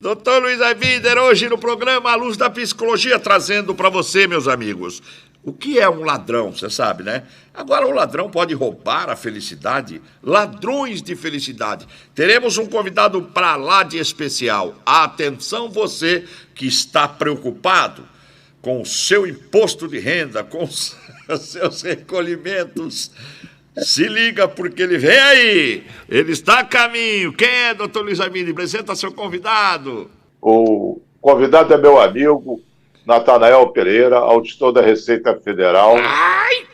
Doutor Luiz Aibinder, hoje no programa A Luz da Psicologia, trazendo para você, meus amigos, o que é um ladrão, você sabe, né? Agora, o ladrão pode roubar a felicidade, ladrões de felicidade. Teremos um convidado para lá de especial. Atenção você que está preocupado com o seu imposto de renda, com os seus recolhimentos. Se liga, porque ele vem aí, ele está a caminho. Quem é, doutor Luiz Aibinder? Apresenta seu convidado. O convidado é meu amigo, Natanael Pereira, auditor da Receita Federal.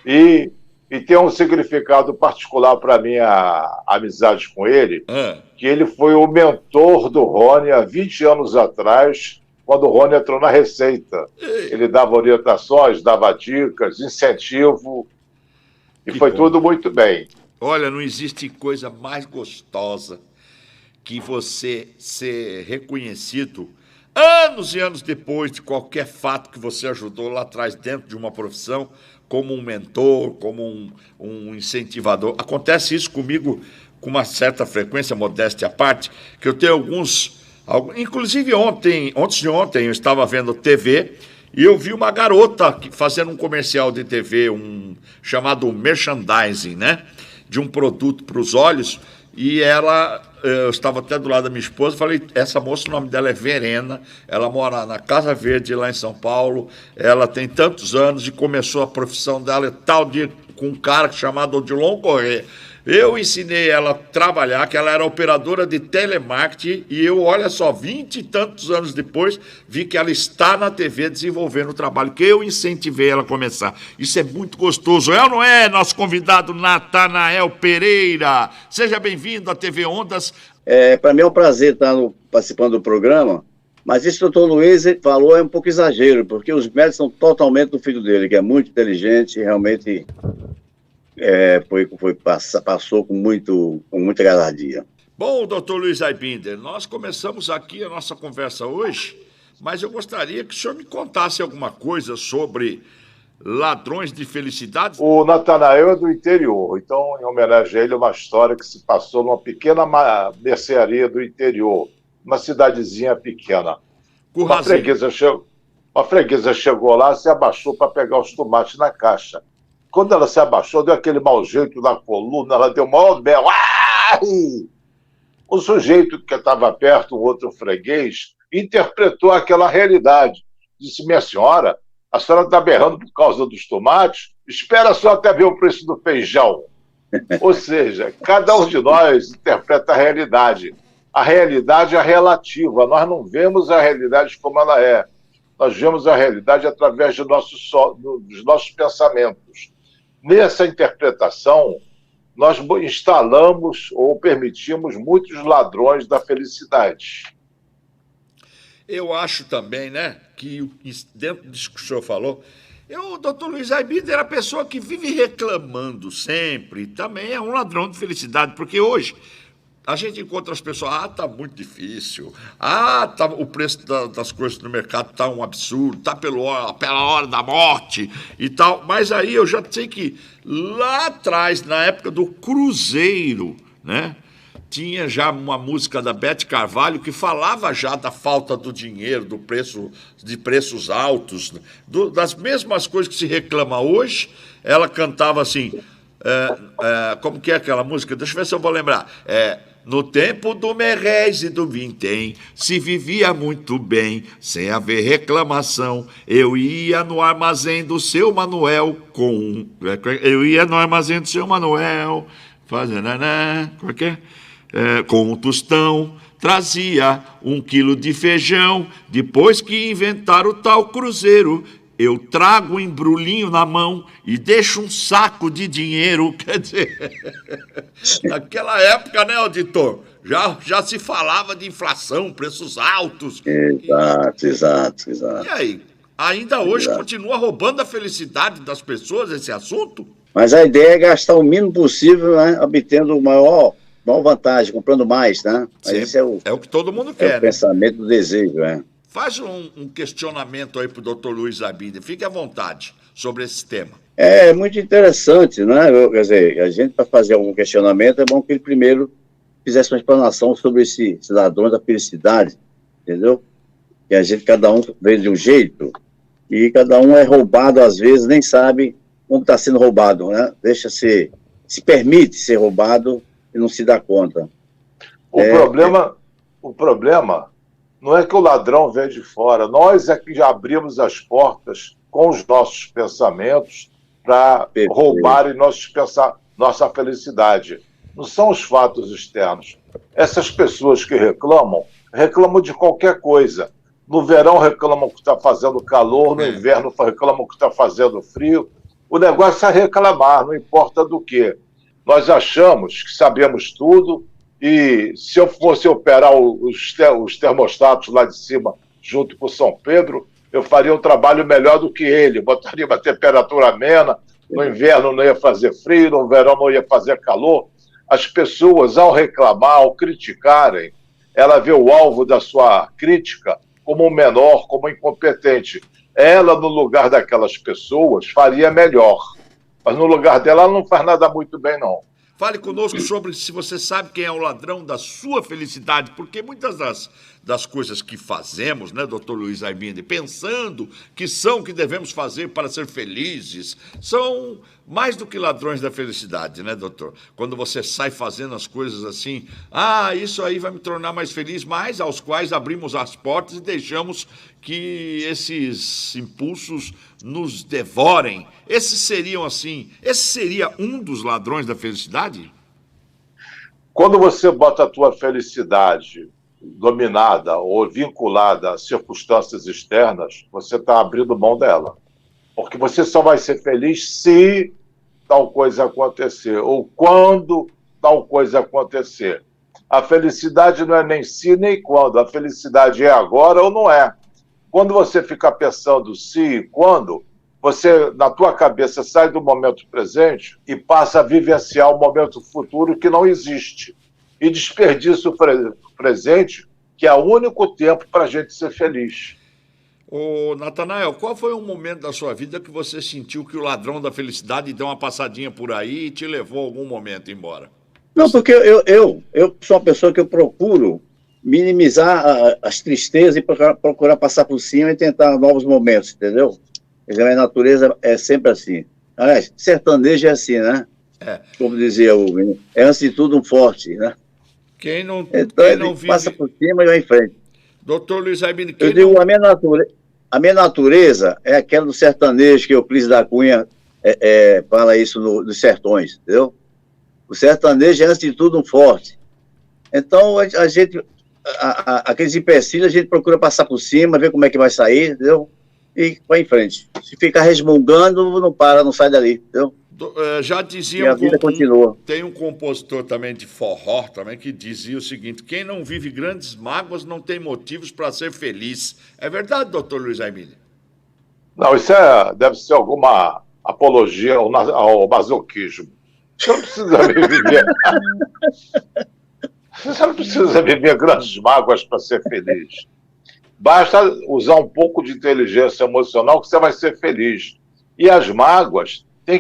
E tem um significado particular para minha amizade com ele, que ele foi o mentor do Rony há 20 anos atrás, quando o Rony entrou na Receita. Ele dava orientações, dava dicas, incentivo, e foi tudo muito bem. Olha, não existe coisa mais gostosa que você ser reconhecido anos e anos depois de qualquer fato que você ajudou lá atrás dentro de uma profissão, como um mentor, como um incentivador. Acontece isso comigo com uma certa frequência, modéstia à parte, que eu tenho inclusive antes de ontem, eu estava vendo TV e eu vi uma garota fazendo um comercial de TV, chamado merchandising, né? De um produto para os olhos, e eu estava até do lado da minha esposa, falei, essa moça, o nome dela é Verena, ela mora na Casa Verde, lá em São Paulo, ela tem tantos anos e começou a profissão dela com um cara chamado Odilon Corrêa. Eu ensinei ela a trabalhar, que ela era operadora de telemarketing, e eu, olha só, 20 e tantos anos depois, vi que ela está na TV desenvolvendo o trabalho, que eu incentivei ela a começar. Isso é muito gostoso. É ou não é, nosso convidado Natanael Pereira? Seja bem-vindo à TV Ondas. Para mim é um prazer estar participando do programa, mas isso que o doutor Luiz falou é um pouco exagero, porque os médicos são totalmente do filho dele, que é muito inteligente e realmente... passou com muita galhardia. Bom, doutor Luiz Aibinder, nós começamos aqui a nossa conversa hoje, mas eu gostaria que o senhor me contasse alguma coisa sobre ladrões de felicidade. O Natanael é do interior, então, em homenagem a ele, uma história que se passou numa pequena mercearia do interior, uma cidadezinha pequena. Uma freguesa chegou lá, se abaixou para pegar os tomates na caixa. Quando ela se abaixou, deu aquele mau jeito na coluna, ela deu o maior belo. Ai! O sujeito que estava perto, um outro freguês, interpretou aquela realidade. Disse, minha senhora, a senhora está berrando por causa dos tomates? Espera só até ver o preço do feijão. Ou seja, cada um de nós interpreta a realidade. A realidade é relativa. Nós não vemos a realidade como ela é. Nós vemos a realidade através dos nossos pensamentos. Nessa interpretação, nós instalamos ou permitimos muitos ladrões da felicidade. Eu acho também, né, que dentro disso que o senhor falou, o doutor Luiz Aibinder é a pessoa que vive reclamando sempre, também é um ladrão de felicidade, porque hoje a gente encontra as pessoas, tá muito difícil, o preço das coisas no mercado tá um absurdo, tá pela hora da morte e tal, mas aí eu já sei que lá atrás, na época do Cruzeiro, né, tinha já uma música da Beth Carvalho que falava já da falta do dinheiro, de preços altos, das mesmas coisas que se reclama hoje. Ela cantava assim, como que é aquela música? Deixa eu ver se eu vou lembrar. No tempo do Merréis e do Vintém, se vivia muito bem, sem haver reclamação. Eu ia no armazém do seu Manuel fazendo, com um tostão, trazia 1 quilo de feijão. Depois que inventaram o tal Cruzeiro, eu trago um embrulhinho na mão e deixo um saco de dinheiro. Quer dizer, naquela época, né, auditor? Já se falava de inflação, preços altos. Exato. E aí, ainda hoje continua roubando a felicidade das pessoas esse assunto? Mas a ideia é gastar o mínimo possível, né, obtendo maior vantagem, comprando mais, né? Mas esse é o que todo mundo quer, o pensamento do desejo, Faz um questionamento aí para o doutor Luiz Aibinder, fique à vontade sobre esse tema. É muito interessante, né? Quer dizer, a gente, para fazer algum questionamento, é bom que ele primeiro fizesse uma explanação sobre esse ladrão da felicidade, entendeu? Que a gente, cada um vem de um jeito, e cada um é roubado, às vezes, nem sabe como está sendo roubado, né? Se permite ser roubado e não se dá conta. O problema não é que o ladrão vem de fora, nós é que já abrimos as portas com os nossos pensamentos para roubarem nossa felicidade. Não são os fatos externos. Essas pessoas que reclamam de qualquer coisa. No verão reclamam que está fazendo calor, no inverno reclamam que está fazendo frio. O negócio é reclamar, não importa do quê. Nós achamos que sabemos tudo e se eu fosse operar os termostatos lá de cima junto com o São Pedro, eu faria um trabalho melhor do que ele, botaria uma temperatura amena, no inverno não ia fazer frio, no verão não ia fazer calor. As pessoas, ao reclamar, ao criticarem, ela vê o alvo da sua crítica como um menor, como incompetente. Ela, no lugar daquelas pessoas, faria melhor. Mas no lugar dela, ela não faz nada muito bem, não. Fale conosco sobre se você sabe quem é o ladrão da sua felicidade, porque muitas das coisas que fazemos, né, doutor Luiz Aibinde, pensando que devemos fazer para ser felizes, são mais do que ladrões da felicidade, né, doutor? Quando você sai fazendo as coisas assim, isso aí vai me tornar mais feliz, mas aos quais abrimos as portas e deixamos que esses impulsos nos devorem. Esse seria um dos ladrões da felicidade? Quando você bota a tua felicidade dominada ou vinculada a circunstâncias externas, você está abrindo mão dela. Porque você só vai ser feliz se tal coisa acontecer, ou quando tal coisa acontecer. A felicidade não é nem se nem quando, a felicidade é agora ou não é. Quando você fica pensando se e quando, você, na tua cabeça, sai do momento presente e passa a vivenciar o momento futuro que não existe. E desperdiça o presente, que é o único tempo para a gente ser feliz. Ô, Natanael, qual foi um momento da sua vida que você sentiu que o ladrão da felicidade deu uma passadinha por aí e te levou algum momento embora? Não, porque eu sou uma pessoa que eu procuro minimizar as tristezas e procurar passar por cima e tentar novos momentos, entendeu? A minha natureza é sempre assim. Aliás, sertanejo é assim, né? Como dizia o menino, é antes de tudo um forte, né? Então quem não vive... passa por cima e vai em frente. Doutor Luiz Aibinde, eu digo, a minha natureza é aquela do sertanejo que Euclides da Cunha fala isso dos sertões, entendeu? O sertanejo é, antes de tudo, um forte. Então, a gente, aqueles empecilhos, a gente procura passar por cima, ver como é que vai sair, entendeu? E vai em frente. Se ficar resmungando, não sai dali, entendeu? Já dizia e a vida continua. Tem um compositor também de forró também que dizia o seguinte: quem não vive grandes mágoas não tem motivos para ser feliz. É verdade, doutor Luiz Aibinde? Não, isso deve ser alguma apologia ao masoquismo. Você não precisa viver. Você não precisa viver grandes mágoas para ser feliz. Basta usar um pouco de inteligência emocional que você vai ser feliz. E as mágoas, tem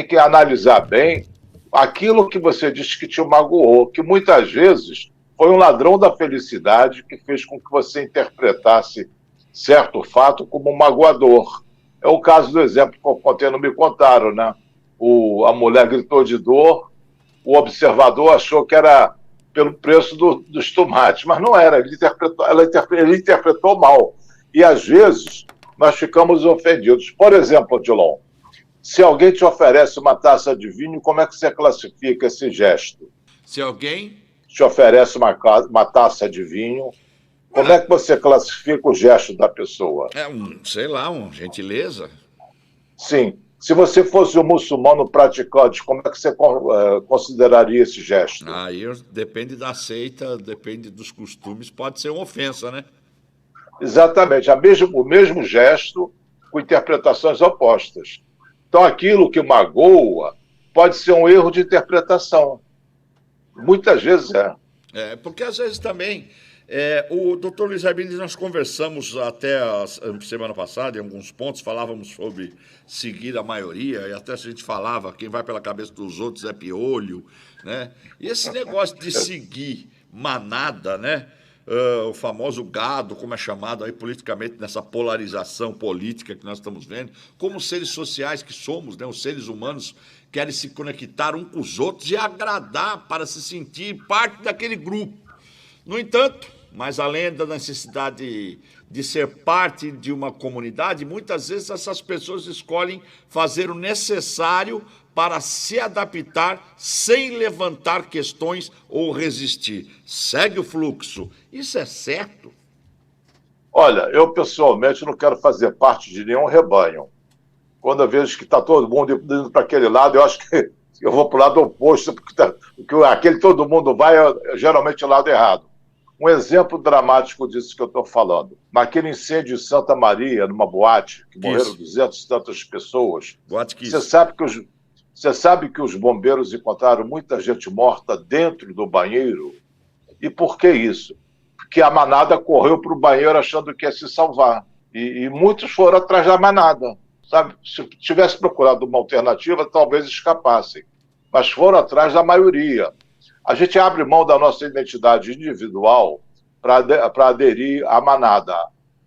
que analisar bem aquilo que você disse que te magoou, que muitas vezes foi um ladrão da felicidade que fez com que você interpretasse certo fato como um magoador. É o caso do exemplo que eu contei, não me contaram, né? A mulher gritou de dor, o observador achou que era pelo preço dos tomates, mas não era, ele interpretou mal. E, às vezes, nós ficamos ofendidos. Por exemplo, Odilon, se alguém te oferece uma taça de vinho, como é que você classifica esse gesto? Se alguém te oferece uma taça de vinho, como é que você classifica o gesto da pessoa? Uma gentileza. Sim. Se você fosse um muçulmano praticante, como é que você consideraria esse gesto? Aí depende da seita, depende dos costumes, pode ser uma ofensa, né? Exatamente, o mesmo gesto com interpretações opostas. Então, aquilo que magoa pode ser um erro de interpretação. Muitas vezes é. Porque às vezes também... o doutor Luiz Aibinde, nós conversamos até a semana passada, em alguns pontos, falávamos sobre seguir a maioria, e até se a gente falava, quem vai pela cabeça dos outros é piolho, né? E esse negócio de seguir manada, né? o famoso gado, como é chamado aí politicamente, nessa polarização política que nós estamos vendo, como seres sociais que somos, né? Os seres humanos querem se conectar uns com os outros e agradar para se sentir parte daquele grupo. No entanto, mas além da necessidade de ser parte de uma comunidade, muitas vezes essas pessoas escolhem fazer o necessário para se adaptar sem levantar questões ou resistir. Segue o fluxo. Isso é certo? Olha, eu pessoalmente não quero fazer parte de nenhum rebanho. Quando eu vejo que está todo mundo indo para aquele lado, eu acho que eu vou para o lado oposto, porque aquele todo mundo vai é geralmente o lado errado. Um exemplo dramático disso que eu estou falando. Naquele incêndio em Santa Maria, numa boate, que morreram 200 e tantas pessoas, você sabe que os bombeiros encontraram muita gente morta dentro do banheiro? E por que isso? Porque a manada correu para o banheiro achando que ia se salvar. E muitos foram atrás da manada. Sabe? Se tivesse procurado uma alternativa, talvez escapassem. Mas foram atrás da maioria. A gente abre mão da nossa identidade individual para aderir à manada.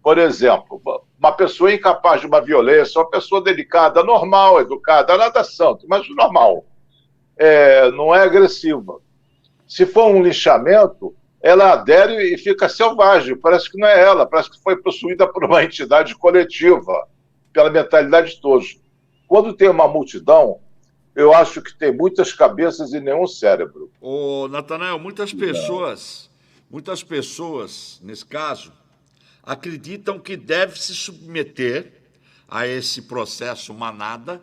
Por exemplo, uma pessoa incapaz de uma violência, uma pessoa delicada, normal, educada, nada santo, mas normal, não é agressiva. Se for um linchamento, ela adere e fica selvagem, parece que não é ela, parece que foi possuída por uma entidade coletiva, pela mentalidade de todos. Quando tem uma multidão, eu acho que tem muitas cabeças e nenhum cérebro. Ô, Natanael, muitas pessoas, nesse caso, acreditam que deve se submeter a esse processo manada,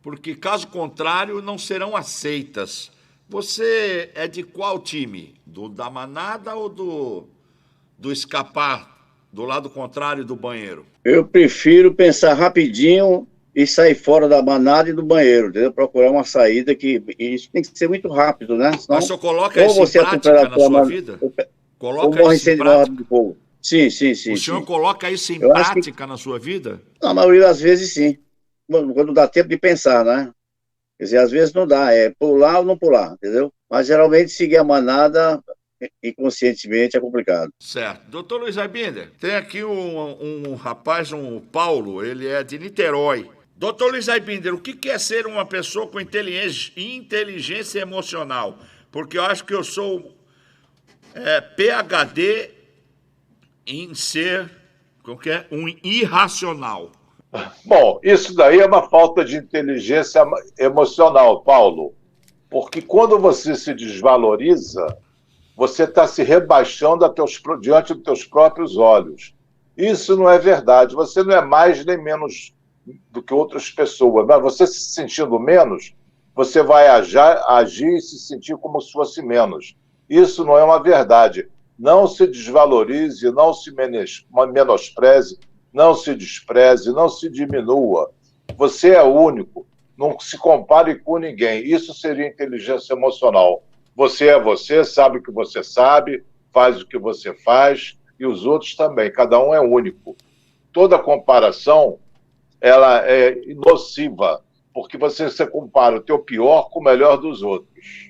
porque, caso contrário, não serão aceitas. Você é de qual time? Da manada ou do escapar, do lado contrário do banheiro? Eu prefiro pensar rapidinho e sair fora da manada e do banheiro, entendeu? Procurar uma saída que... Isso tem que ser muito rápido, né? Senão, mas o senhor coloca isso em prática na sua vida? Coloca isso em prática? Sim. O senhor coloca isso em prática na sua vida? Na maioria das vezes, sim. Quando dá tempo de pensar, né? Quer dizer, às vezes não dá, é pular ou não pular, entendeu? Mas geralmente seguir a manada inconscientemente é complicado. Certo. Doutor Luiz Aibinder, tem aqui um rapaz, um Paulo, ele é de Niterói. Doutor Luiz Aibinder, o que é ser uma pessoa com inteligência emocional? Porque eu acho que eu sou PhD em ser um irracional. Bom, isso daí é uma falta de inteligência emocional, Paulo, porque quando você se desvaloriza, você está se rebaixando diante dos teus próprios olhos. Isso não é verdade. Você não é mais nem menos do que outras pessoas, mas você se sentindo menos, você vai agir e se sentir como se fosse menos. Isso não é uma verdade. Não se desvalorize, não se menospreze, não se despreze, não se diminua. Você é único, não se compare com ninguém. Isso seria inteligência emocional. Você é você, sabe o que você sabe, faz o que você faz, e os outros também. Cada um é único. Toda comparação, ela é nociva, porque você compara o teu pior com o melhor dos outros.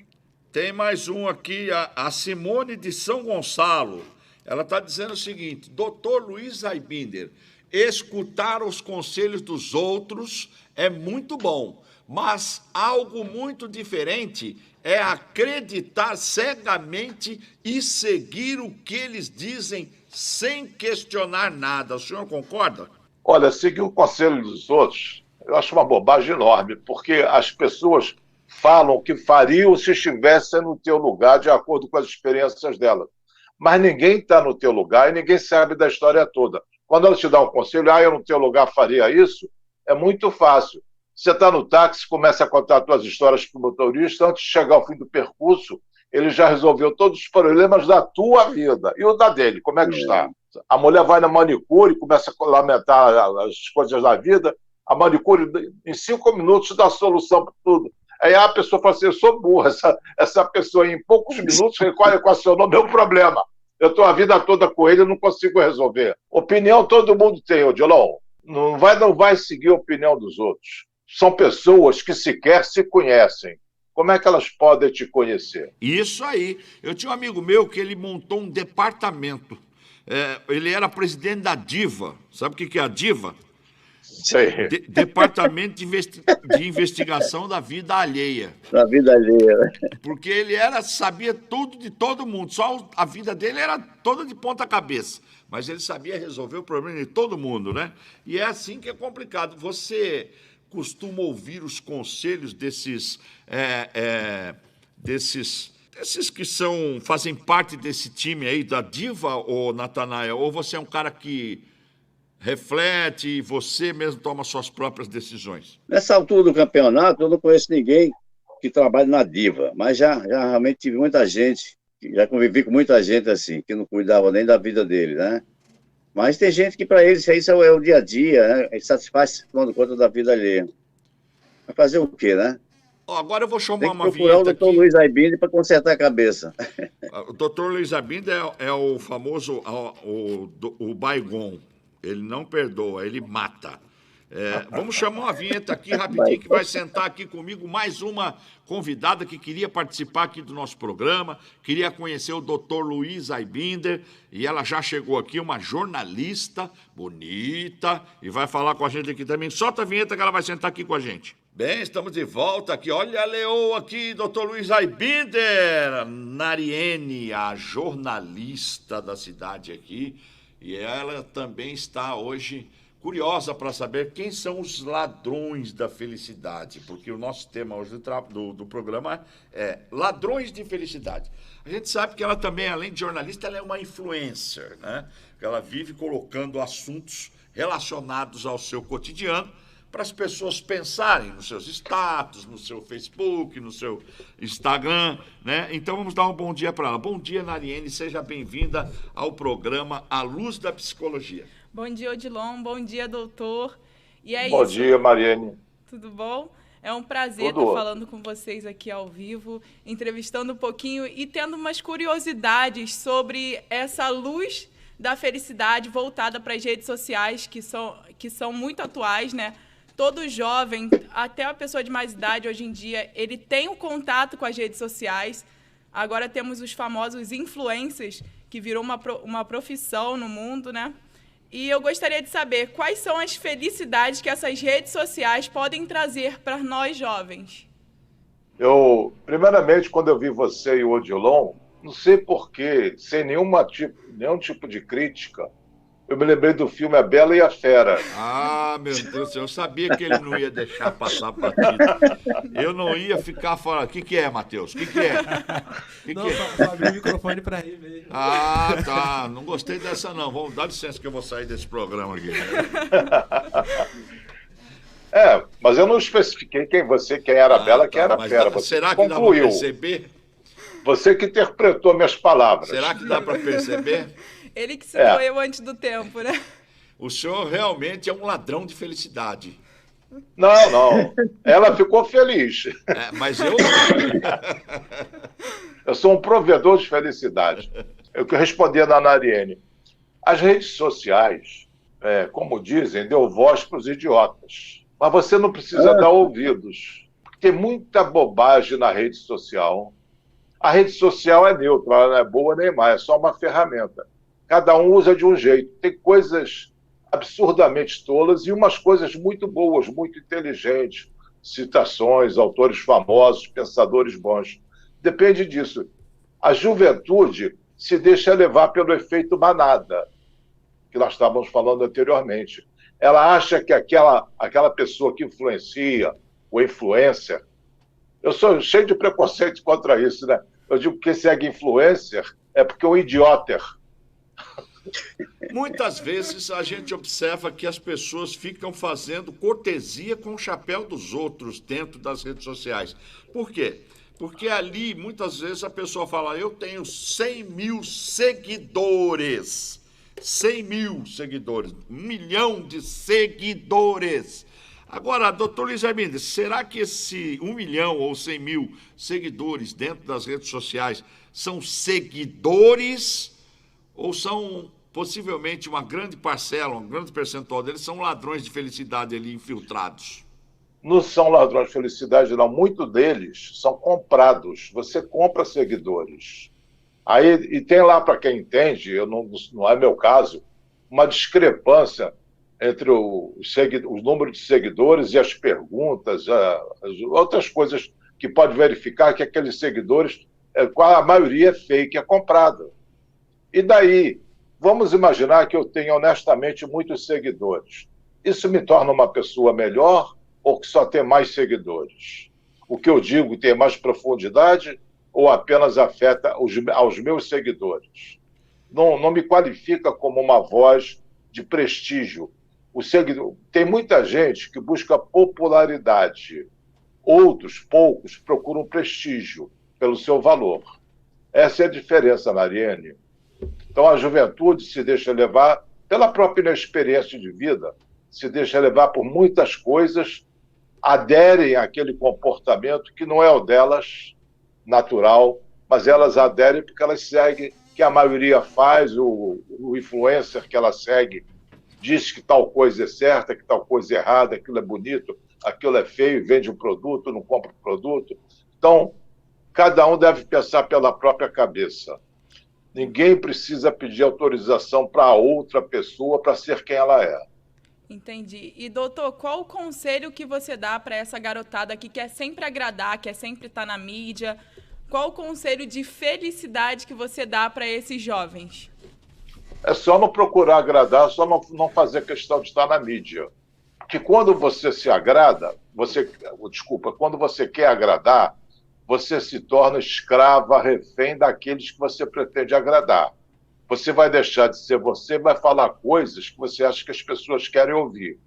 Tem mais um aqui, a Simone de São Gonçalo. Ela está dizendo o seguinte: Doutor Luiz Aibinder, escutar os conselhos dos outros é muito bom, mas algo muito diferente é acreditar cegamente e seguir o que eles dizem sem questionar nada. O senhor concorda? Olha, seguir o conselho dos outros, eu acho uma bobagem enorme, porque as pessoas falam o que fariam se estivessem no teu lugar, de acordo com as experiências delas. Mas ninguém está no teu lugar e ninguém sabe da história toda. Quando ela te dá um conselho, eu no teu lugar faria isso, é muito fácil. Você está no táxi, começa a contar as suas histórias para o motorista, antes de chegar ao fim do percurso, ele já resolveu todos os problemas da tua vida. E o da dele, como é que está? A mulher vai na manicure, começa a lamentar as coisas da vida, a manicure, em 5 minutos, dá a solução para tudo. Aí a pessoa fala assim: eu sou burra, essa pessoa em poucos minutos equacionou meu problema. Eu estou a vida toda com ele e não consigo resolver. Opinião todo mundo tem, Odilon. Não vai seguir a opinião dos outros. São pessoas que sequer se conhecem. como é que elas podem te conhecer? Isso aí. Eu tinha um amigo meu que ele montou um departamento. Ele era presidente da Diva. Sabe o que é a Diva? Sei. Departamento de Investigação da Vida Alheia. Da vida alheia, né? Porque ele sabia tudo de todo mundo. Só a vida dele era toda de ponta cabeça. Mas ele sabia resolver o problema de todo mundo, né? E é assim que é complicado. Você costuma ouvir os conselhos desses que fazem parte desse time aí da Diva, ou Natanael? Ou você é um cara que reflete e você mesmo toma suas próprias decisões? Nessa altura do campeonato, eu não conheço ninguém que trabalhe na Diva, mas já realmente tive muita gente, já convivi com muita gente assim, que não cuidava nem da vida dele, né? Mas tem gente que para eles isso é o dia a dia, né? Ele satisfaz tomando conta da vida alheia. Vai fazer o quê, né? Agora eu vou chamar tem que uma procurar vinheta o doutor Luiz Aibinde para consertar a cabeça. O doutor Luiz Aibinde é o famoso o Baigon. Ele não perdoa, ele mata. Vamos chamar uma vinheta aqui rapidinho, que vai sentar aqui comigo mais uma convidada que queria participar aqui do nosso programa, queria conhecer o doutor Luiz Aibinder, e ela já chegou aqui, uma jornalista bonita, e vai falar com a gente aqui também. Solta a vinheta que ela vai sentar aqui com a gente. Bem, estamos de volta aqui. Olha a leoa aqui, doutor Luiz Aibinder, Nariene, a jornalista da cidade aqui, e ela também está hoje curiosa para saber quem são os ladrões da felicidade, porque o nosso tema hoje do programa é ladrões de felicidade. A gente sabe que ela também, além de jornalista, ela é uma influencer, né? Ela vive colocando assuntos relacionados ao seu cotidiano para as pessoas pensarem nos seus status, no seu Facebook, no seu Instagram, né? Então vamos dar um bom dia para ela. Bom dia, Nariene, seja bem-vinda ao programa A Luz da Psicologia. Bom dia, Odilon. Bom dia, doutor. E é Bom isso. dia, Mariane. Tudo bom? É um prazer estar falando com vocês aqui ao vivo, entrevistando um pouquinho e tendo umas curiosidades sobre essa luz da felicidade voltada para as redes sociais, que são muito atuais, né? Todo jovem, até a pessoa de mais idade hoje em dia, ele tem um contato com as redes sociais. Agora temos os famosos influencers, que virou uma profissão no mundo, né? E eu gostaria de saber quais são as felicidades que essas redes sociais podem trazer para nós jovens. Primeiramente, quando eu vi você e o Odilon, não sei porquê, sem nenhum tipo de crítica, eu me lembrei do filme A Bela e a Fera. Ah, meu Deus, eu sabia que ele não ia deixar passar batido. Eu não ia ficar fora. O que é, Matheus? O que é? Só abrir o microfone para rir mesmo. Ah, tá. Não gostei dessa, não. Vamos dar licença que eu vou sair desse programa aqui. Mas eu não especifiquei quem era a Bela e quem era a Fera. Você será que concluiu. Dá para perceber? Você que interpretou minhas palavras. Será que dá para perceber? Ele que citou eu antes do tempo, né? O senhor realmente é um ladrão de felicidade. Não. Ela ficou feliz. Mas eu... Eu sou um provedor de felicidade. Eu que respondi a Nariene. As redes sociais, como dizem, deu voz para os idiotas. Mas você não precisa dar ouvidos. Tem muita bobagem na rede social. A rede social é neutra, ela não é boa nem má, é só uma ferramenta. Cada um usa de um jeito. Tem coisas absurdamente tolas e umas coisas muito boas, muito inteligentes. Citações, autores famosos, pensadores bons. Depende disso. A juventude se deixa levar pelo efeito manada, que nós estávamos falando anteriormente. Ela acha que aquela pessoa que influencia, o influencer... Eu sou cheio de preconceito contra isso, né? Eu digo que quem segue influencer é porque é um idioter. Muitas vezes a gente observa que as pessoas ficam fazendo cortesia com o chapéu dos outros dentro das redes sociais. Por quê? Porque ali, muitas vezes, a pessoa fala, eu tenho 100 mil seguidores. 100 mil seguidores. 1 milhão de seguidores. Agora, doutor Luiz Aibinder, será que esse 1 milhão ou 100 mil seguidores dentro das redes sociais são seguidores ou são possivelmente uma grande parcela, um grande percentual deles são ladrões de felicidade ali infiltrados? Não são ladrões de felicidade, não. Muitos deles são comprados. Você compra seguidores. Aí, e tem lá, para quem entende, não é meu caso, uma discrepância entre os números de seguidores e as perguntas, as outras coisas que pode verificar que aqueles seguidores, a maioria é fake, é comprada. E daí, vamos imaginar que eu tenha honestamente muitos seguidores. Isso me torna uma pessoa melhor ou que só tem mais seguidores? O que eu digo tem mais profundidade ou apenas afeta aos meus seguidores? Não me qualifica como uma voz de prestígio. Tem muita gente que busca popularidade. Outros, poucos, procuram prestígio pelo seu valor. Essa é a diferença, Nariene. Então, a juventude se deixa levar pela própria inexperiência de vida, se deixa levar por muitas coisas, aderem àquele comportamento que não é o delas, natural, mas elas aderem porque elas seguem, que a maioria faz, o influencer que ela segue diz que tal coisa é certa, que tal coisa é errada, aquilo é bonito, aquilo é feio, vende um produto, não compra um produto. Então, cada um deve pensar pela própria cabeça. Ninguém precisa pedir autorização para outra pessoa para ser quem ela é. Entendi. E, doutor, qual o conselho que você dá para essa garotada que quer sempre agradar, quer sempre estar na mídia? Qual o conselho de felicidade que você dá para esses jovens? É só não procurar agradar, só não fazer questão de estar na mídia. Porque quando você se agrada, quando você quer agradar, você se torna escrava, refém daqueles que você pretende agradar. Você vai deixar de ser você, vai falar coisas que você acha que as pessoas querem ouvir.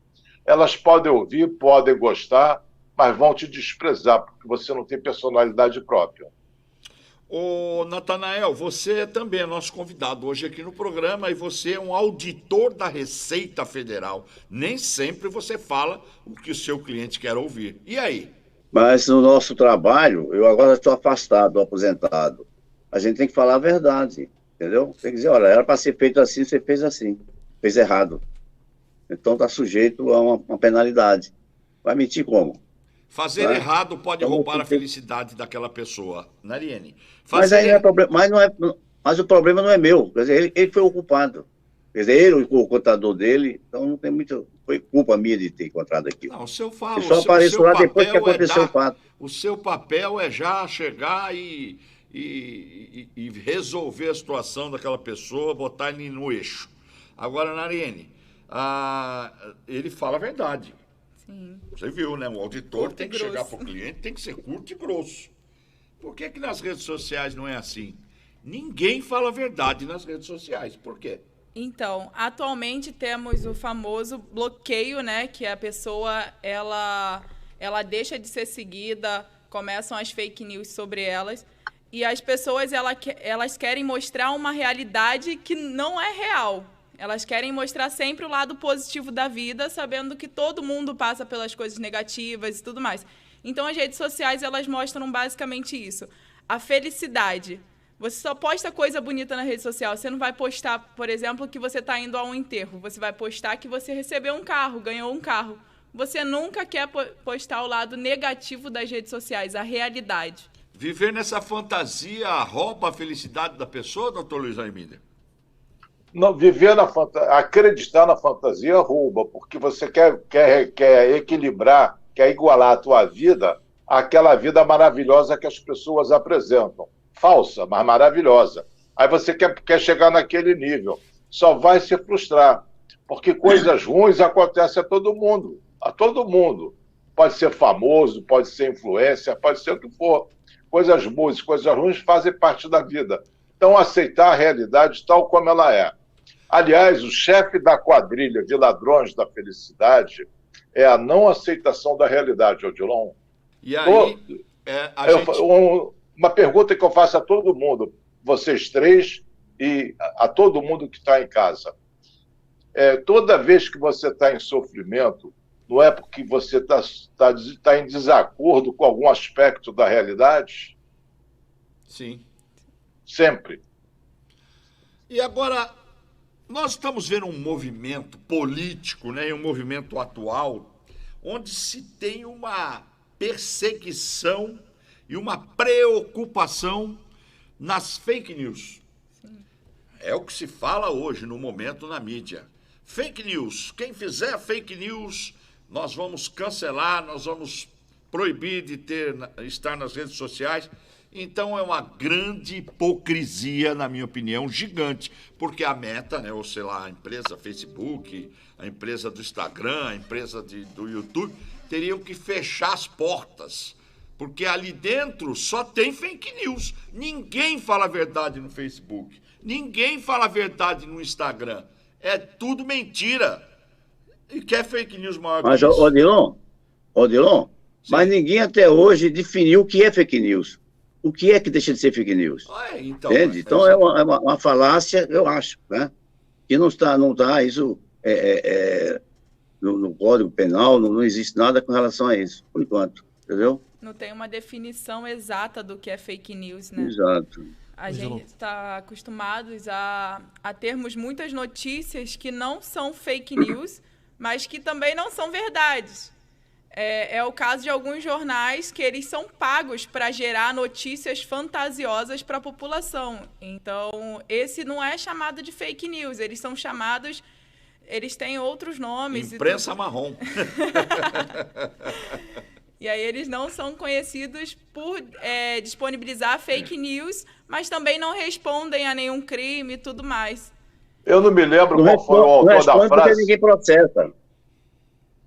Elas podem ouvir, podem gostar, mas vão te desprezar, porque você não tem personalidade própria. Ô, Natanael, você também é nosso convidado hoje aqui no programa e você é um auditor da Receita Federal. Nem sempre você fala o que o seu cliente quer ouvir. E aí? Mas no nosso trabalho, eu agora estou afastado, aposentado. A gente tem que falar a verdade, entendeu? Tem que dizer, olha, era para ser feito assim, você fez assim, fez errado. Então está sujeito a uma penalidade. Vai mentir como? Fazer errado pode roubar a felicidade daquela pessoa, Nariene. Mas aí não é problema, mas o problema não é meu. Quer dizer, ele foi o culpado. Quer dizer, ele, o contador dele, então não tem muito. Foi culpa minha de ter encontrado aquilo. Não, o seu fala. Eu só apareço lá depois que aconteceu o fato. O seu papel é já chegar e resolver a situação daquela pessoa, botar ele no eixo. Agora, Nariene, ele fala a verdade. Sim. Você viu, né? O auditor Curto tem que chegar para o cliente, tem que ser curto e grosso. Por que nas redes sociais não é assim? Ninguém fala a verdade nas redes sociais. Por quê? Então, atualmente temos o famoso bloqueio, né? Que a pessoa, ela deixa de ser seguida, começam as fake news sobre elas. E as pessoas, elas querem mostrar uma realidade que não é real. Elas querem mostrar sempre o lado positivo da vida, sabendo que todo mundo passa pelas coisas negativas e tudo mais. Então, as redes sociais, elas mostram basicamente isso. A felicidade. Você só posta coisa bonita na rede social. Você não vai postar, por exemplo, que você está indo a um enterro. Você vai postar que você recebeu um carro, ganhou um carro. Você nunca quer postar o lado negativo das redes sociais, a realidade. Viver nessa fantasia rouba a felicidade da pessoa, doutor Luiz Armínia? Não, acreditar na fantasia rouba, porque você quer equilibrar, quer igualar a tua vida àquela vida maravilhosa que as pessoas apresentam. Falsa, mas maravilhosa. Aí você quer chegar naquele nível. Só vai se frustrar, porque coisas ruins acontecem a todo mundo. A todo mundo. Pode ser famoso, pode ser influência, pode ser o que for. Coisas boas, coisas ruins fazem parte da vida. Então, aceitar a realidade tal como ela é. Aliás, o chefe da quadrilha de ladrões da felicidade é a não aceitação da realidade, Odilon. E aí, uma pergunta que eu faço a todo mundo, vocês três e a todo mundo que está em casa. Toda vez que você está em sofrimento, não é porque você está em desacordo com algum aspecto da realidade? Sim. Sempre. E agora, nós estamos vendo um movimento político, né, um movimento atual, onde se tem uma perseguição e uma preocupação nas fake news. Sim. É o que se fala hoje, no momento, na mídia. Fake news. Quem fizer fake news, nós vamos cancelar, nós vamos proibir de estar nas redes sociais. Então, é uma grande hipocrisia, na minha opinião, gigante, porque a Meta, né, ou sei lá, a empresa Facebook, a empresa do Instagram, a empresa do YouTube, teriam que fechar as portas, porque ali dentro só tem fake news. Ninguém fala a verdade no Facebook, ninguém fala a verdade no Instagram. É tudo mentira. E quer fake news maior que isso? Odilon, mas ninguém até hoje definiu o que é fake news. O que é que deixa de ser fake news? Então, entende? Então é uma falácia, eu acho, né? Que não está isso no Código Penal, não existe nada com relação a isso, por enquanto, entendeu? Não tem uma definição exata do que é fake news, né? Exato. A gente está acostumados a termos muitas notícias que não são fake news, mas que também não são verdades. É o caso de alguns jornais que eles são pagos para gerar notícias fantasiosas para a população. Então, esse não é chamado de fake news, eles são chamados... Eles têm outros nomes. Imprensa marrom. E aí eles não são conhecidos por disponibilizar fake news, mas também não respondem a nenhum crime e tudo mais. Eu não me lembro qual foi o autor da frase. Porque ninguém processa.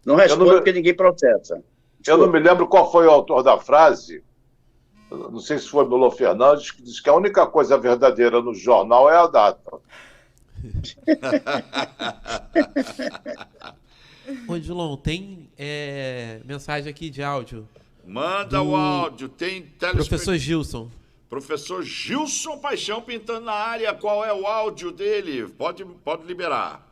Não responde porque ninguém processa. Eu não me lembro qual foi o autor da frase. Não sei se foi Milo Fernandes, que diz que a única coisa verdadeira no jornal é a data. Odilon, tem mensagem aqui de áudio. Manda o áudio. Tem Professor Gilson. Professor Gilson Paixão pintando na área. Qual é o áudio dele? Pode liberar.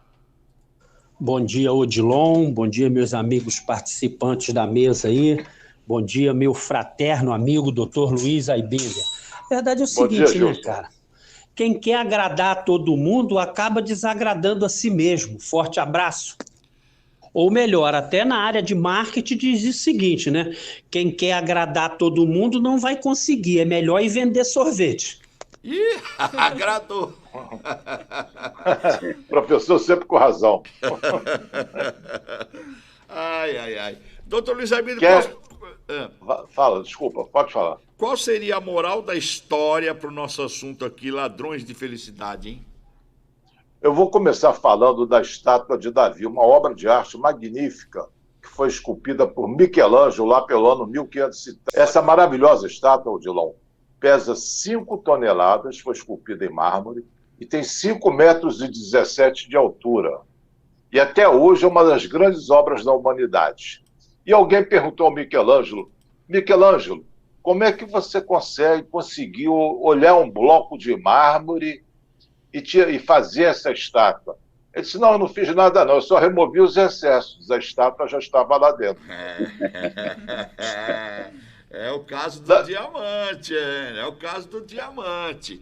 Bom dia, Odilon. Bom dia, meus amigos participantes da mesa aí. Bom dia, meu fraterno amigo, doutor Luiz Aibilia. A verdade é o seguinte, né, cara? Quem quer agradar a todo mundo acaba desagradando a si mesmo. Forte abraço. Ou melhor, até na área de marketing diz o seguinte, né? Quem quer agradar todo mundo não vai conseguir. É melhor ir vender sorvete. Ih, agradou. Professor sempre com razão. Ai. Doutor Luiz Aibilia, Fala, desculpa, pode falar. Qual seria a moral da história para o nosso assunto aqui, ladrões de felicidade, hein? Eu vou começar falando da estátua de Davi, uma obra de arte magnífica que foi esculpida por Michelangelo lá pelo ano 1530. Essa maravilhosa estátua, Odilon, pesa 5 toneladas, foi esculpida em mármore e tem 5,17 metros de altura. E até hoje é uma das grandes obras da humanidade. E alguém perguntou ao Michelangelo, como é que você conseguiu olhar um bloco de mármore e fazer essa estátua? Ele disse, não, eu não fiz nada não, eu só removi os excessos, a estátua já estava lá dentro. É o caso do diamante, é o caso do diamante.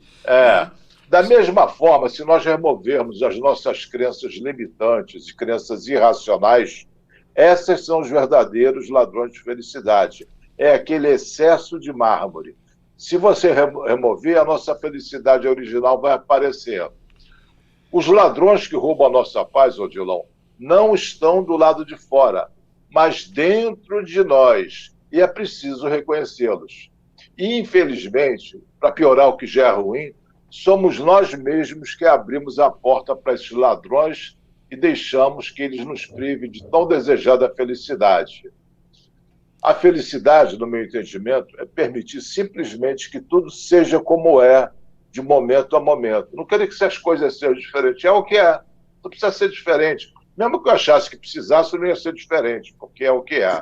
Da mesma forma, se nós removermos as nossas crenças limitantes e crenças irracionais, essas são os verdadeiros ladrões de felicidade. É aquele excesso de mármore. Se você remover, a nossa felicidade original vai aparecer. Os ladrões que roubam a nossa paz, Odilon, não estão do lado de fora, mas dentro de nós. E é preciso reconhecê-los. E, infelizmente, para piorar o que já é ruim, somos nós mesmos que abrimos a porta para esses ladrões e deixamos que eles nos privem de tão desejada felicidade. A felicidade, no meu entendimento, é permitir simplesmente que tudo seja como é, de momento a momento. Não querer que as coisas sejam diferentes. É o que é. Não precisa ser diferente. Mesmo que eu achasse que precisasse, não ia ser diferente, porque é o que é.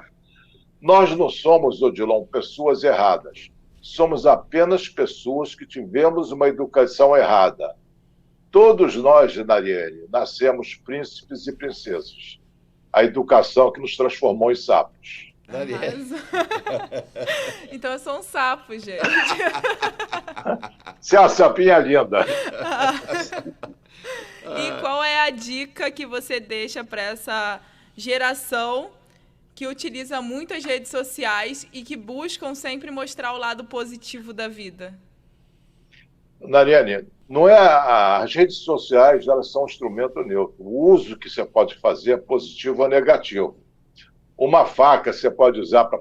Nós não somos, Odilon, pessoas erradas. Somos apenas pessoas que tivemos uma educação errada. Todos nós, Nariene, nascemos príncipes e princesas. A educação que nos transformou em sapos. Então eu sou um sapo, gente. Você é uma sapinha linda. E qual é a dica que você deixa para essa geração que utiliza muito as redes sociais e que buscam sempre mostrar o lado positivo da vida? Nariane, não é as redes sociais, elas são um instrumento neutro. O uso que você pode fazer é positivo ou negativo. Uma faca você pode usar para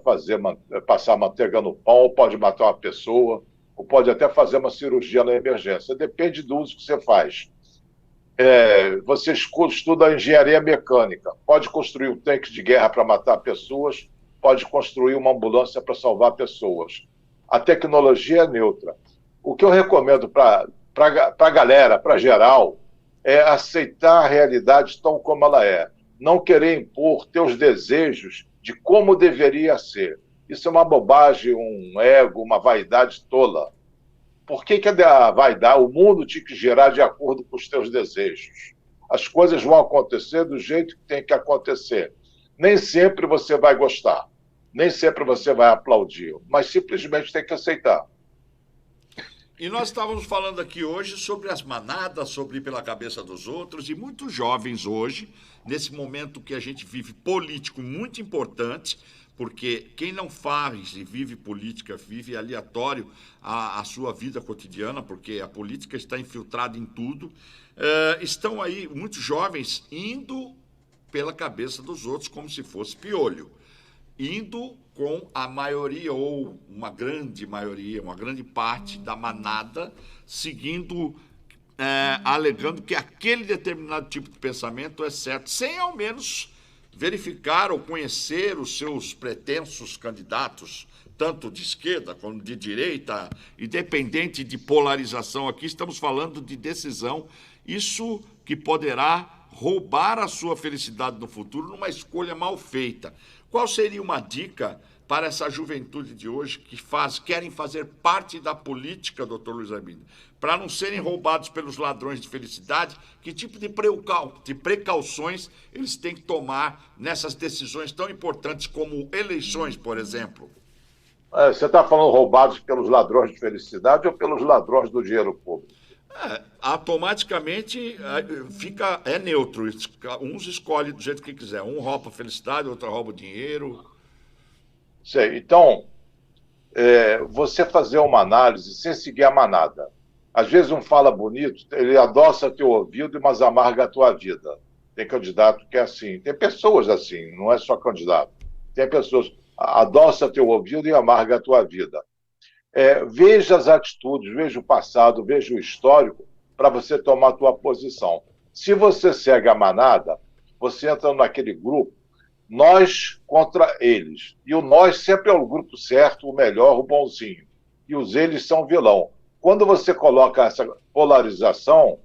passar manteiga no pão, ou pode matar uma pessoa, ou pode até fazer uma cirurgia na emergência. Depende do uso que você faz. Você estuda a engenharia mecânica, pode construir um tanque de guerra para matar pessoas, pode construir uma ambulância para salvar pessoas. A tecnologia é neutra. O que eu recomendo para a galera, para geral, é aceitar a realidade tão como ela é. Não querer impor teus desejos de como deveria ser. Isso é uma bobagem, um ego, uma vaidade tola. Por que a vaidade, o mundo tinha que girar de acordo com os teus desejos? As coisas vão acontecer do jeito que tem que acontecer. Nem sempre você vai gostar, nem sempre você vai aplaudir, mas simplesmente tem que aceitar. E nós estávamos falando aqui hoje sobre as manadas, sobre ir pela cabeça dos outros, e muitos jovens hoje, nesse momento que a gente vive político muito importante, porque quem não faz e vive política, vive aleatório a sua vida cotidiana, porque a política está infiltrada em tudo, estão aí muitos jovens indo pela cabeça dos outros como se fosse piolho, indo com a maioria, ou uma grande maioria, uma grande parte da manada, seguindo, alegando que aquele determinado tipo de pensamento é certo, sem ao menos verificar ou conhecer os seus pretensos candidatos, tanto de esquerda como de direita, independente de polarização. Aqui estamos falando de decisão, isso que poderá roubar a sua felicidade no futuro numa escolha mal feita. Qual seria uma dica para essa juventude de hoje que querem fazer parte da política, doutor Luiz Arbínio, para não serem roubados pelos ladrões de felicidade? Que tipo de precauções eles têm que tomar nessas decisões tão importantes como eleições, por exemplo? Você está falando roubados pelos ladrões de felicidade ou pelos ladrões do dinheiro público? Automaticamente é neutro. Uns escolhem do jeito que quiser. Um rouba a felicidade, outro rouba o dinheiro. Sei. Então, você fazer uma análise sem seguir a manada. Às vezes um fala bonito, ele adoça teu ouvido, mas amarga a tua vida. Tem candidato que é assim. Tem pessoas assim, não é só candidato. Tem pessoas, adoça teu ouvido e amarga a tua vida. Veja as atitudes, veja o passado, veja o histórico, para você tomar a tua posição. Se você segue a manada, você entra naquele grupo, nós contra eles. E o nós sempre é o grupo certo, o melhor, o bonzinho. E os eles são vilão. Quando você coloca essa polarização,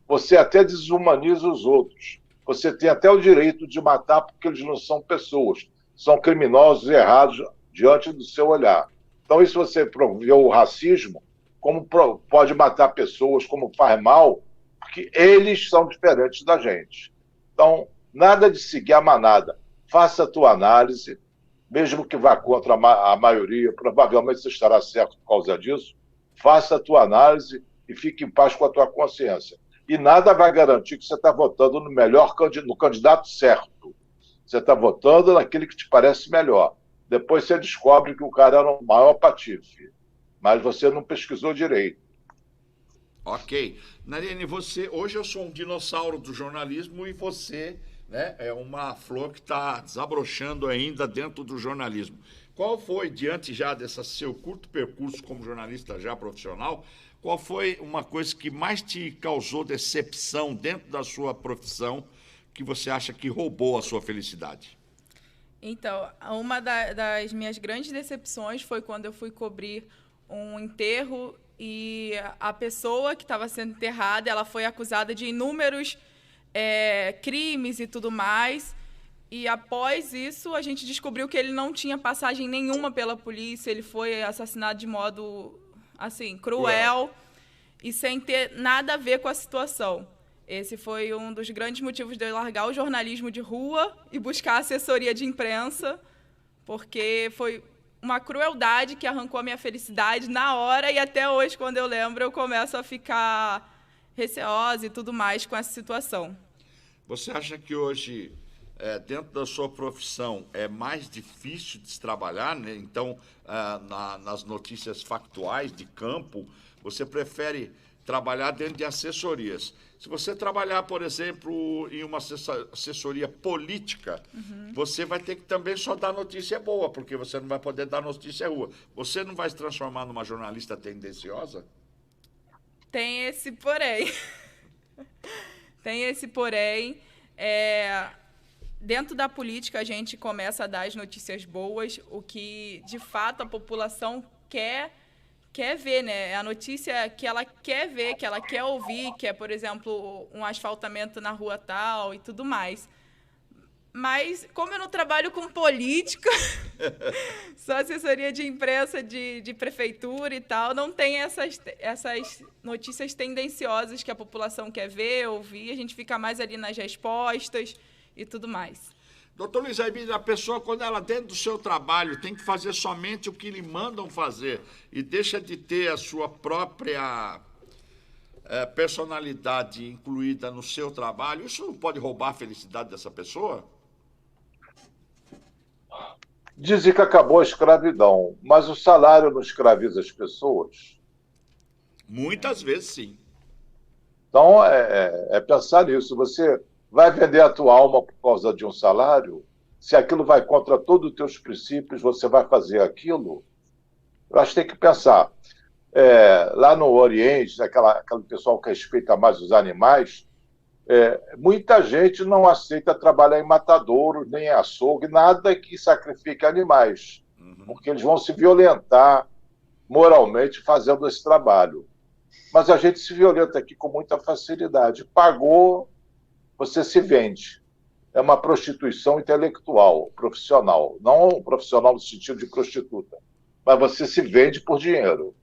você até desumaniza os outros. Você tem até o direito de matar porque eles não são pessoas. São criminosos errados diante do seu olhar. Então, isso você proveu o racismo, como pode matar pessoas, como faz mal, porque eles são diferentes da gente. Então, nada de seguir a manada. Faça a tua análise, mesmo que vá contra a maioria, provavelmente você estará certo por causa disso. Faça a tua análise e fique em paz com a tua consciência. E nada vai garantir que você está votando no candidato certo. Você está votando naquele que te parece melhor. Depois você descobre que o cara era o maior patife, mas você não pesquisou direito. Ok. Nariane, hoje eu sou um dinossauro do jornalismo e você, né, é uma flor que está desabrochando ainda dentro do jornalismo. Qual foi, diante já desse seu curto percurso como jornalista já profissional, qual foi uma coisa que mais te causou decepção dentro da sua profissão, que você acha que roubou a sua felicidade? Então, uma das minhas grandes decepções foi quando eu fui cobrir um enterro e a pessoa que estava sendo enterrada, ela foi acusada de inúmeros crimes e tudo mais. E após isso, a gente descobriu que ele não tinha passagem nenhuma pela polícia, ele foi assassinado de modo, assim, cruel e sem ter nada a ver com a situação. Esse foi um dos grandes motivos de eu largar o jornalismo de rua e buscar assessoria de imprensa, porque foi uma crueldade que arrancou a minha felicidade na hora e até hoje, quando eu lembro, eu começo a ficar receosa e tudo mais com essa situação. Você acha que hoje dentro da sua profissão, é mais difícil de se trabalhar, né? Então, nas notícias factuais de campo, você prefere trabalhar dentro de assessorias. Se você trabalhar, por exemplo, em uma assessoria política, você vai ter que também só dar notícia boa, porque você não vai poder dar notícia ruim. Você não vai se transformar numa jornalista tendenciosa? Tem esse porém. Tem esse porém. Dentro da política, a gente começa a dar as notícias boas, o que, de fato, a população quer ver, né? A notícia que ela quer ver, que ela quer ouvir, que é, por exemplo, um asfaltamento na rua tal e tudo mais. Mas, como eu não trabalho com política, sou assessoria de imprensa de prefeitura e tal, não tem essas notícias tendenciosas que a população quer ver, ouvir, a gente fica mais ali nas respostas e tudo mais. Doutor Luiz Aibílio, a pessoa, quando ela dentro do seu trabalho tem que fazer somente o que lhe mandam fazer e deixa de ter a sua própria personalidade incluída no seu trabalho, isso não pode roubar a felicidade dessa pessoa? Dizem que acabou a escravidão, mas o salário não escraviza as pessoas? Muitas vezes, sim. Então, é pensar nisso. Você vai vender a tua alma por causa de um salário? Se aquilo vai contra todos os teus princípios, você vai fazer aquilo? Eu acho que tem que pensar. Lá no Oriente, aquele pessoal que respeita mais os animais, muita gente não aceita trabalhar em matadouro, nem em açougue, nada que sacrifique animais, porque eles vão se violentar moralmente fazendo esse trabalho. Mas a gente se violenta aqui com muita facilidade. Pagou, você se vende. É uma prostituição intelectual, profissional. Não um profissional no sentido de prostituta, mas você se vende por dinheiro.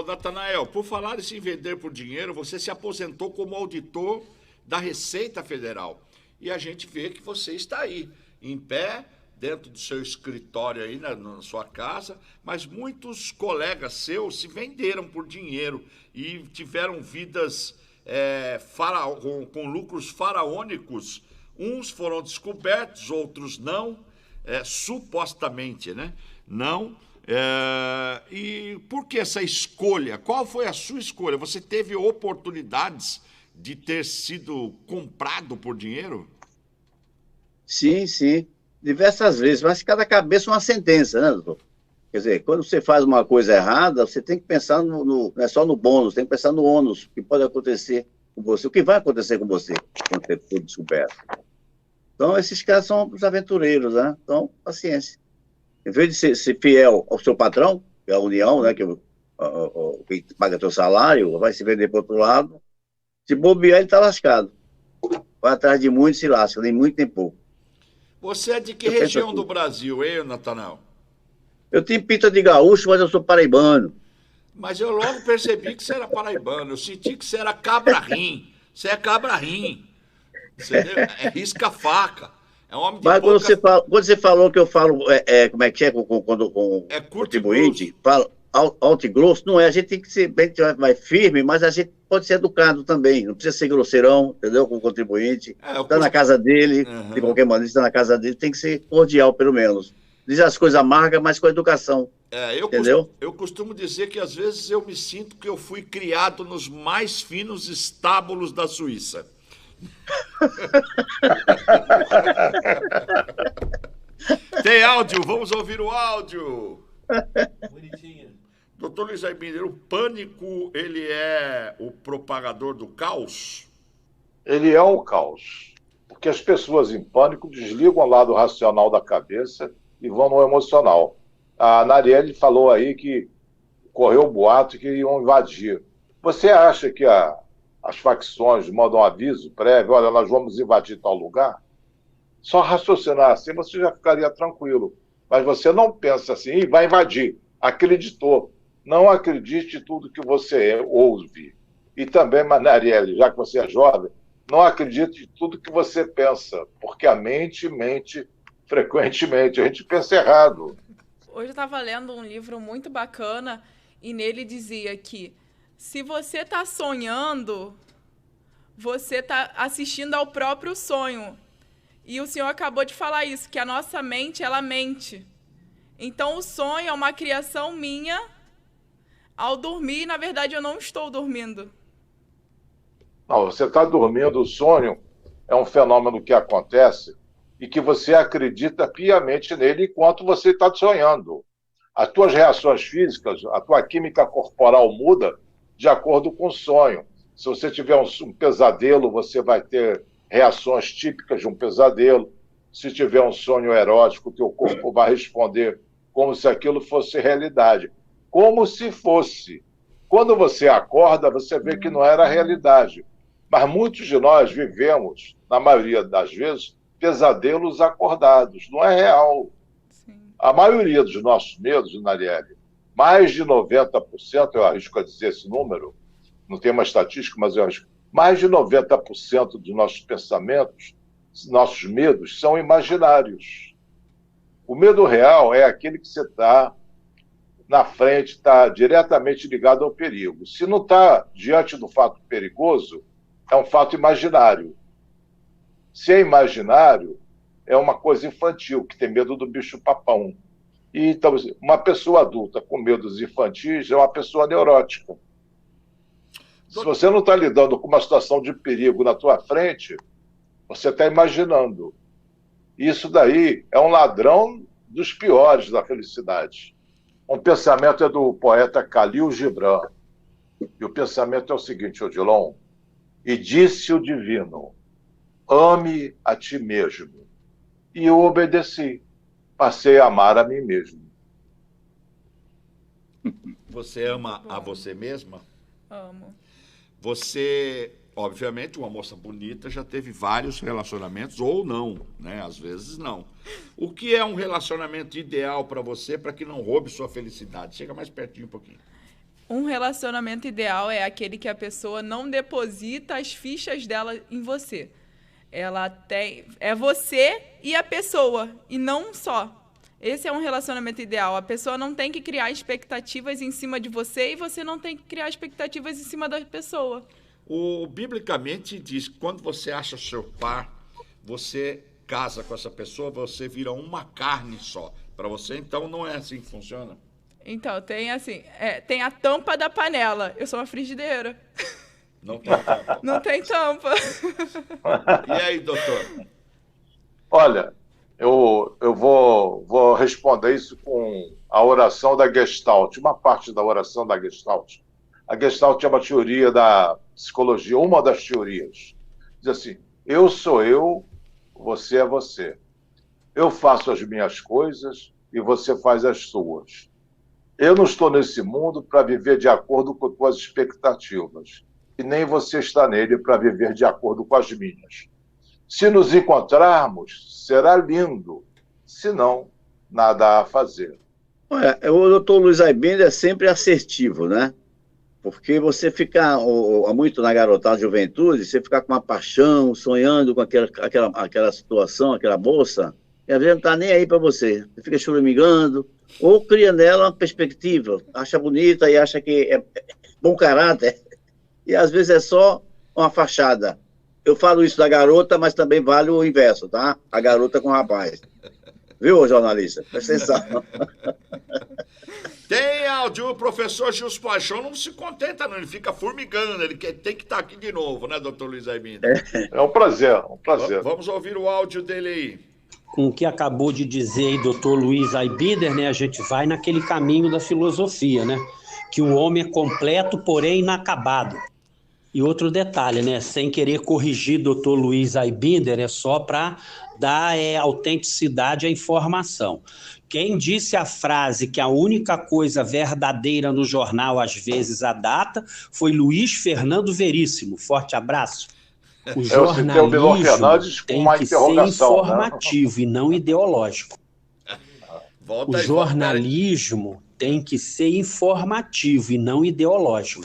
Natanael, por falar em se vender por dinheiro, você se aposentou como auditor da Receita Federal. E a gente vê que você está aí, em pé, dentro do seu escritório aí na sua casa, mas muitos colegas seus se venderam por dinheiro e tiveram vidas com lucros faraônicos. Uns foram descobertos, outros não, supostamente, né? Não. E por que essa escolha? Qual foi a sua escolha? Você teve oportunidades de ter sido comprado por dinheiro? Sim, sim. Diversas vezes, mas cada cabeça é uma sentença, né, doutor? Quer dizer, quando você faz uma coisa errada, você tem que pensar não é só no bônus, tem que pensar no ônus, o que pode acontecer com você, o que vai acontecer com você quando você for descoberto. Então, esses caras são os aventureiros, né? Então, paciência. Em vez de ser fiel ao seu patrão, que é a União, né, que paga teu salário, vai se vender para o outro lado, se bobear, ele está lascado. Vai atrás de muito e se lasca, nem muito nem pouco. Você é de que região do Brasil, hein, Natanael? Eu tenho pinta de gaúcho, mas eu sou paraibano. Mas eu logo percebi que você era paraibano. Eu senti que você era cabra-rim. Você é cabra-rim. É risca-faca. É homem de mas pouca... quando você falou que eu falo, como é que é, quando é contribuinte, falo alto e grosso, não é, a gente tem que ser bem mais firme, mas a gente pode ser educado também, não precisa ser grosseirão, entendeu, com o contribuinte, está na casa dele, de qualquer maneira, está na casa dele, tem que ser cordial, pelo menos. Diz as coisas amargas, mas com educação, entendeu? Eu costumo dizer que às vezes eu me sinto que eu fui criado nos mais finos estábulos da Suíça. Tem áudio, vamos ouvir o áudio. Bonitinho. Doutor Luiz Aibílio, o pânico, ele é o propagador do caos? Ele é o caos, porque as pessoas em pânico desligam o lado racional da cabeça e vão no emocional. A Narielle falou aí que correu o boato que iam invadir. Você acha que as facções mandam aviso prévio, olha, nós vamos invadir tal lugar? Só raciocinar assim, você já ficaria tranquilo. Mas você não pensa assim, vai invadir. Acreditou. Não acredite em tudo que você ouve. E também, Narielle, já que você é jovem, não acredite em tudo que você pensa, porque a mente mente frequentemente. A gente pensa errado. Hoje eu estava lendo um livro muito bacana e nele dizia que se você está sonhando, você está assistindo ao próprio sonho. E o senhor acabou de falar isso, que a nossa mente, ela mente. Então, o sonho é uma criação minha. Ao dormir, na verdade, eu não estou dormindo. Não, você está dormindo. O sonho é um fenômeno que acontece e que você acredita piamente nele enquanto você está sonhando. As tuas reações físicas, a tua química corporal muda de acordo com o sonho. Se você tiver um pesadelo, você vai ter reações típicas de um pesadelo. Se tiver um sonho erótico, teu corpo vai responder como se aquilo fosse realidade. Como se fosse. Quando você acorda, você vê que não era realidade. Mas muitos de nós vivemos, na maioria das vezes, pesadelos acordados. Não é real. Sim. A maioria dos nossos medos, Narielle, mais de 90%, eu arrisco a dizer esse número, não tem uma estatística, mas eu arrisco, mais de 90% dos nossos pensamentos, nossos medos, são imaginários. O medo real é aquele que você está na frente, está diretamente ligado ao perigo. Se não está diante do fato perigoso, é um fato imaginário. Se é imaginário, é uma coisa infantil, que tem medo do bicho-papão. E, então, uma pessoa adulta com medos infantis é uma pessoa neurótica. Se você não está lidando com uma situação de perigo na tua frente, você está imaginando. Isso daí é um ladrão dos piores da felicidade. Um pensamento é do poeta Khalil Gibran. E o pensamento é o seguinte, Odilon: e disse o divino, ame a ti mesmo. E eu obedeci. Passei a amar a mim mesmo. Você ama a você mesma? Amo. Você, obviamente, uma moça bonita já teve vários relacionamentos, ou não, né? Às vezes não. O que é um relacionamento ideal para você, para que não roube sua felicidade? Chega mais pertinho um pouquinho. Um relacionamento ideal é aquele que a pessoa não deposita as fichas dela em você. Ela tem... É você e a pessoa, e não só. Esse é um relacionamento ideal. A pessoa não tem que criar expectativas em cima de você e você não tem que criar expectativas em cima da pessoa. Biblicamente diz que quando você acha seu par, você casa com essa pessoa, você vira uma carne só. Para você, então, não é assim que funciona? Então, tem assim, tem a tampa da panela. Eu sou uma frigideira. Não tem tampa. Não tem tampa. E aí, doutor? Olha, eu vou responder isso com a oração da Gestalt, uma parte da oração da Gestalt. A Gestalt é uma teoria da psicologia, uma das teorias. Diz assim, eu sou eu, você é você. Eu faço as minhas coisas e você faz as suas. Eu não estou nesse mundo para viver de acordo com tuas expectativas. E nem você está nele para viver de acordo com as minhas. Se nos encontrarmos, será lindo. Se não, nada a fazer. Olha, o doutor Luiz Aibinder é sempre assertivo, né? Porque você fica muito na garotada, juventude, você fica com uma paixão, sonhando com aquela situação, aquela moça, e às vezes não está nem aí para você. Você fica choramingando, ou cria nela uma perspectiva, acha bonita e acha que é bom caráter, e às vezes é só uma fachada. Eu falo isso da garota, mas também vale o inverso, tá? A garota com o rapaz. Viu, jornalista? Presta atenção. Tem áudio, o professor Gilson Paixão não se contenta, não. Ele fica formigando, ele tem que estar aqui de novo, né, doutor Luiz Aibinder? É um prazer, um prazer. Vamos ouvir o áudio dele aí. Com o que acabou de dizer aí, doutor Luiz Aibinder, né, a gente vai naquele caminho da filosofia, né? Que o homem é completo, porém inacabado. E outro detalhe, né? Sem querer corrigir doutor Luiz Aibinder, é só para dar autenticidade à informação. Quem disse a frase que a única coisa verdadeira no jornal, às vezes, a data, foi Luiz Fernando Veríssimo. Forte abraço. O jornalismo tem que ser informativo, né? E não ideológico. O jornalismo tem que ser informativo e não ideológico.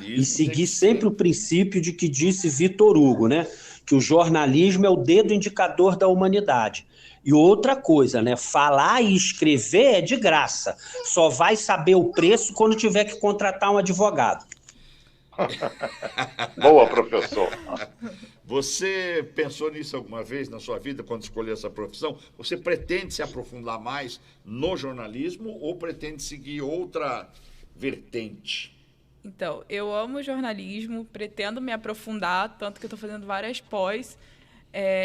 E seguir sempre o princípio de que disse Vitor Hugo, né? Que o jornalismo é o dedo indicador da humanidade. E outra coisa, né? Falar e escrever é de graça. Só vai saber o preço quando tiver que contratar um advogado. Boa, professor. Você pensou nisso alguma vez na sua vida, quando escolheu essa profissão? Você pretende se aprofundar mais no jornalismo ou pretende seguir outra vertente? Então, eu amo jornalismo, pretendo me aprofundar, tanto que eu estou fazendo várias pós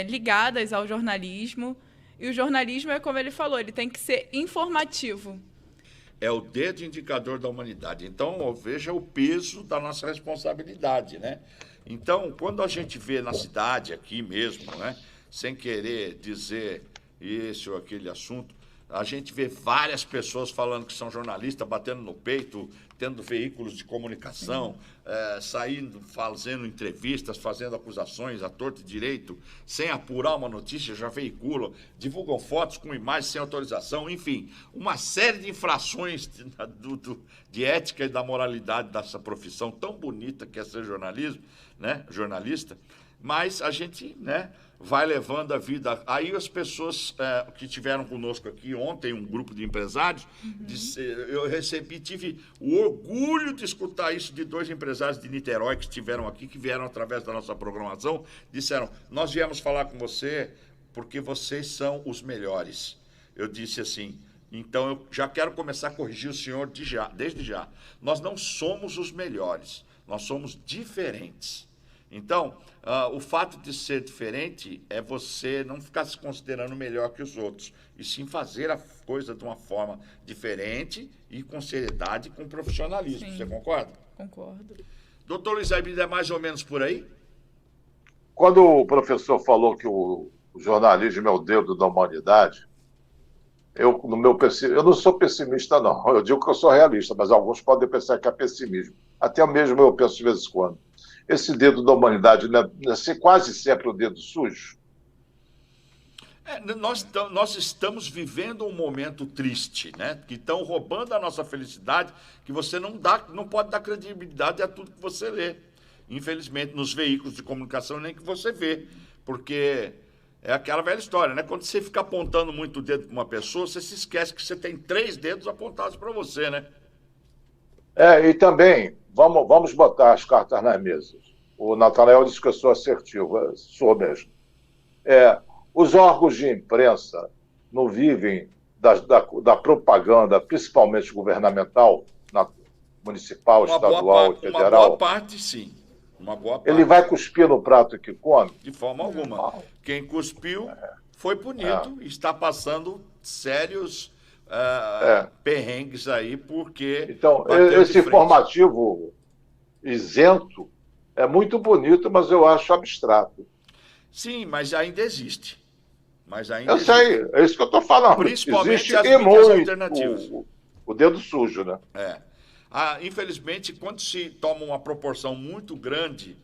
ligadas ao jornalismo. E o jornalismo é como ele falou, ele tem que ser informativo. É o dedo indicador da humanidade. Então, veja o peso da nossa responsabilidade, né? Então, quando a gente vê na cidade, aqui mesmo, né, sem querer dizer esse ou aquele assunto, a gente vê várias pessoas falando que são jornalistas, batendo no peito, tendo veículos de comunicação, saindo, fazendo entrevistas, fazendo acusações à torto e direito, sem apurar uma notícia, já veiculam, divulgam fotos com imagens sem autorização, enfim, uma série de infrações de ética e da moralidade dessa profissão tão bonita que é ser jornalista, mas a gente, vai levando a vida. Aí as pessoas que estiveram conosco aqui ontem, um grupo de empresários, tive o orgulho de escutar isso de 2 empresários de Niterói que estiveram aqui, que vieram através da nossa programação, disseram, nós viemos falar com você porque vocês são os melhores. Eu disse assim, então eu já quero começar a corrigir o senhor desde já. Nós não somos os melhores, nós somos diferentes. Então, o fato de ser diferente é você não ficar se considerando melhor que os outros, e sim fazer a coisa de uma forma diferente e com seriedade e com profissionalismo. Sim. Você concorda? Concordo. Doutor Luiz Aibinder, é mais ou menos por aí? Quando o professor falou que o jornalismo é o dedo da humanidade, eu não sou pessimista, não. Eu digo que eu sou realista, mas alguns podem pensar que é pessimismo. Até mesmo eu penso de vez em quando. Esse dedo da humanidade não é quase sempre o dedo sujo? Nós estamos vivendo um momento triste, né? Que estão roubando a nossa felicidade, que você não pode dar credibilidade a tudo que você lê. Infelizmente, nos veículos de comunicação, nem que você vê. Porque é aquela velha história, né? Quando você fica apontando muito o dedo para uma pessoa, você se esquece que você tem 3 dedos apontados para você, né? E também, vamos botar as cartas nas mesas. O Natanael disse que eu sou assertivo, sou mesmo. Os órgãos de imprensa não vivem da propaganda, principalmente governamental, municipal, estadual e federal? Uma boa parte, sim. Uma boa parte. Ele vai cuspir no prato que come? De forma alguma. Quem cuspiu foi punido e está passando sérios perrengues aí, porque... Então, esse informativo isento é muito bonito, mas eu acho abstrato. Sim, mas ainda existe. Eu sei, é isso que eu estou falando. Principalmente existe as mídias alternativas. O dedo sujo, né? Infelizmente, quando se toma uma proporção muito grande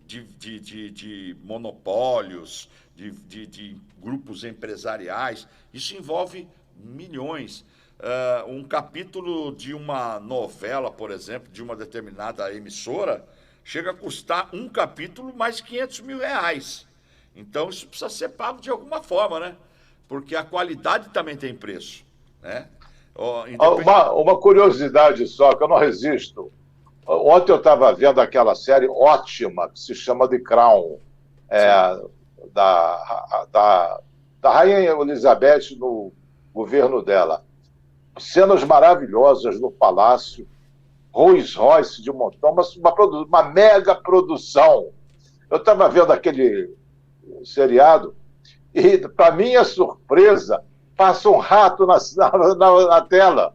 de monopólios, de grupos empresariais, isso envolve milhões. Um capítulo de uma novela, por exemplo, de uma determinada emissora, chega a custar um capítulo mais de R$500 mil. Então, isso precisa ser pago de alguma forma, né? Porque a qualidade também tem preço, né? Uma curiosidade só, que eu não resisto. Ontem eu estava vendo aquela série ótima, que se chama The Crown, da Rainha Elizabeth no governo dela. Cenas maravilhosas no palácio, Rolls Royce de montão, uma mega produção. Eu estava vendo aquele seriado e, para minha surpresa, passa um rato na tela.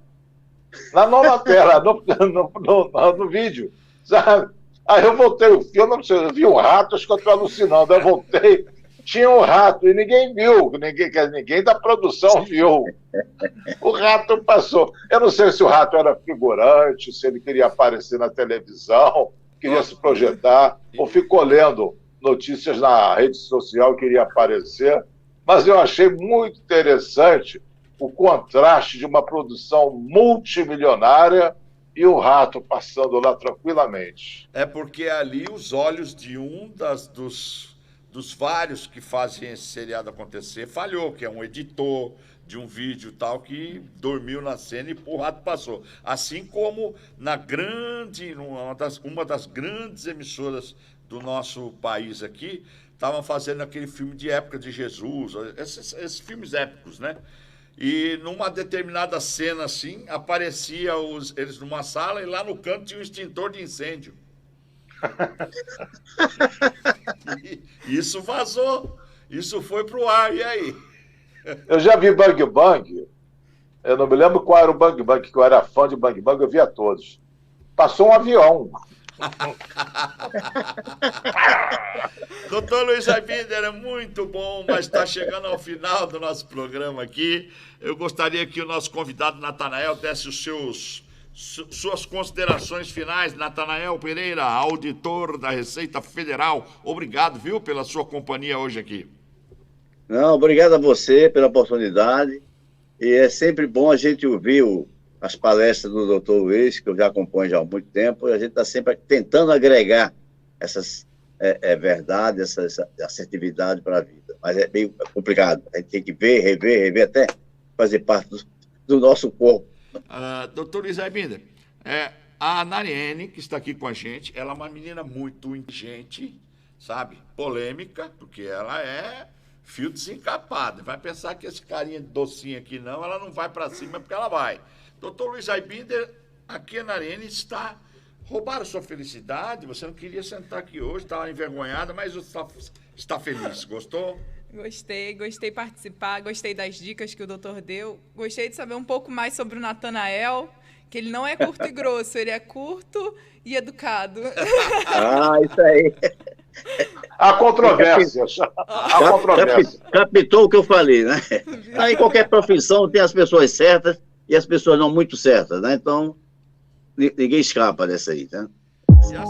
Não na tela, no vídeo, sabe? Aí eu voltei o filme, eu vi um rato, acho que eu estou alucinando. Eu voltei, tinha um rato e ninguém viu, ninguém da produção viu. O rato passou. Eu não sei se o rato era figurante, se ele queria aparecer na televisão, queria se projetar, ou ficou lendo notícias na rede social, queria aparecer. Mas eu achei muito interessante o contraste de uma produção multimilionária e o rato passando lá tranquilamente. É porque ali os olhos de dos vários que fazem esse seriado acontecer falhou, que é um editor, de um vídeo tal que dormiu na cena e o rato passou. Assim como uma das grandes emissoras do nosso país aqui, estavam fazendo aquele filme de época de Jesus, esses filmes épicos, né? E numa determinada cena assim, aparecia eles numa sala e lá no canto tinha um extintor de incêndio. Isso vazou, isso foi pro ar, e aí? Eu já vi Bang Bang, eu não me lembro qual era o Bang Bang, que eu era fã de Bang Bang, eu via todos. Passou um avião. Doutor Luiz Aibinder, é muito bom, mas está chegando ao final do nosso programa aqui. Eu gostaria que o nosso convidado Natanael desse suas considerações finais. Natanael Pereira, auditor da Receita Federal, obrigado, viu, pela sua companhia hoje aqui. Não, obrigado a você pela oportunidade, e é sempre bom a gente ouvir as palestras do doutor Luiz, que eu já acompanho já há muito tempo, e a gente está sempre tentando agregar essas verdades, essa assertividade para a vida, mas é meio complicado, a gente tem que ver, rever, até fazer parte do nosso corpo. Doutor Luiz Aibinder, a Nariene, que está aqui com a gente, ela é uma menina muito inteligente, sabe, polêmica, porque ela é fio desencapado, vai pensar que esse carinha de docinho aqui não, ela não vai para cima porque ela vai. Doutor Luiz Aibinder, aqui a Nariene roubaram sua felicidade, você não queria sentar aqui hoje, estava envergonhada, mas está feliz, gostou? Gostei de participar, gostei das dicas que o doutor deu, gostei de saber um pouco mais sobre o Natanael, que ele não é curto e grosso, ele é curto e educado. Isso aí. Há controvérsias. Captou o que eu falei, né? Em qualquer profissão tem as pessoas certas e as pessoas não muito certas, né? Então, ninguém escapa dessa aí, tá? Se a